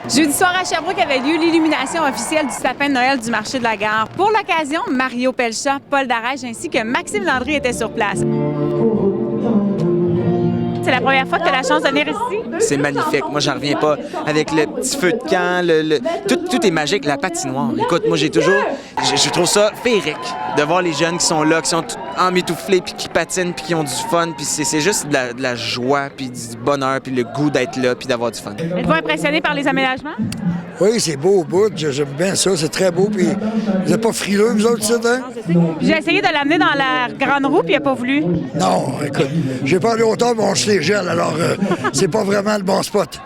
Jeudi soir à Sherbrooke avait lieu l'illumination officielle du sapin de Noël du marché de la gare. Pour l'occasion, Mario Pelcha, Paul Darèche ainsi que Maxime Landry étaient sur place. C'est la première fois que tu as la chance de venir ici? C'est magnifique. Moi, j'en reviens pas. Avec le petit feu de camp, tout est magique. La patinoire. Écoute, moi, je trouve ça féerique de voir les jeunes qui sont là, qui sont emmitouflés, puis qui patinent, puis qui ont du fun. Puis c'est juste de la joie, puis du bonheur, puis le goût d'être là, puis d'avoir du fun. Êtes-vous impressionné par les aménagements? Oui, c'est beau au bout. J'aime bien ça. C'est très beau. Puis vous n'êtes pas frileux, vous autres, ça, hein? J'ai essayé de l'amener dans la grande roue, puis il n'a pas voulu. Non, écoute, j'ai pas allé autant, mais on se les gèle, alors c'est pas vraiment le bon spot.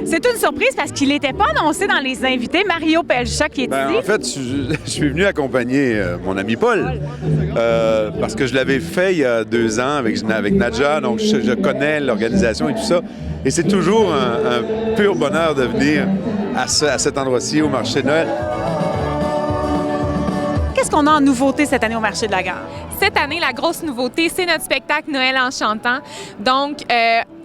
C'est une surprise parce qu'il n'était pas annoncé dans les invités. Mario Pelcha qui est ici. En fait, je suis venu accompagner mon ami Paul parce que je l'avais fait il y a 2 ans avec Nadja, donc je connais l'organisation et tout ça. Et c'est toujours un pur bonheur de venir à cet endroit-ci, au marché de Noël. Qu'est-ce qu'on a en nouveauté cette année au marché de la gare? Cette année, la grosse nouveauté, c'est notre spectacle Noël en chantant. Donc,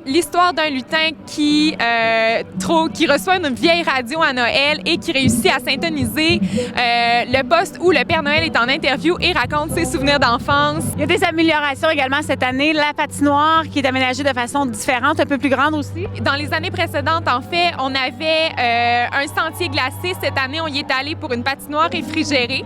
l'histoire d'un lutin qui reçoit une vieille radio à Noël et qui réussit à syntoniser le poste où le Père Noël est en interview et raconte ses souvenirs d'enfance. Il y a des améliorations également cette année. La patinoire qui est aménagée de façon différente, un peu plus grande aussi. Dans les années précédentes, en fait, on avait un sentier glacé. Cette année, on y est allé pour une patinoire réfrigérée.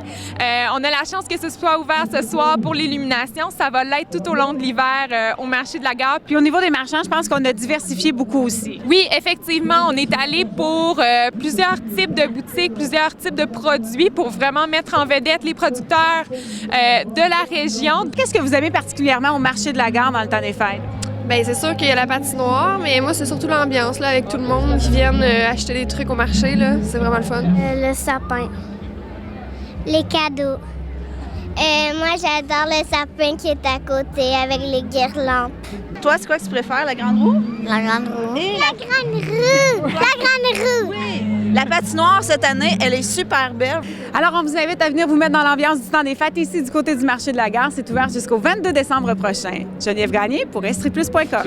On a la chance que ce soit ouvert ce soir pour l'illumination. Ça va l'être tout au long de l'hiver au marché de la gare. Puis au niveau des marchands, je pense qu'on a diversifié beaucoup aussi. Oui, effectivement, on est allé pour plusieurs types de boutiques, plusieurs types de produits pour vraiment mettre en vedette les producteurs de la région. Qu'est-ce que vous aimez particulièrement au marché de la gare dans le temps des fêtes? Bien, c'est sûr qu'il y a la patinoire, mais moi, c'est surtout l'ambiance là, avec tout le monde qui viennent acheter des trucs au marché. Là. C'est vraiment le fun. Le sapin. Les cadeaux. Moi, j'adore le sapin qui est à côté avec les guirlandes. Toi, c'est quoi que tu préfères, la grande roue? La grande roue. La grande roue! La grande roue! Oui! La patinoire, cette année, elle est super belle. Alors, on vous invite à venir vous mettre dans l'ambiance du temps des fêtes ici du côté du marché de la gare. C'est ouvert jusqu'au 22 décembre prochain. Geneviève Gagné pour estriplus.com.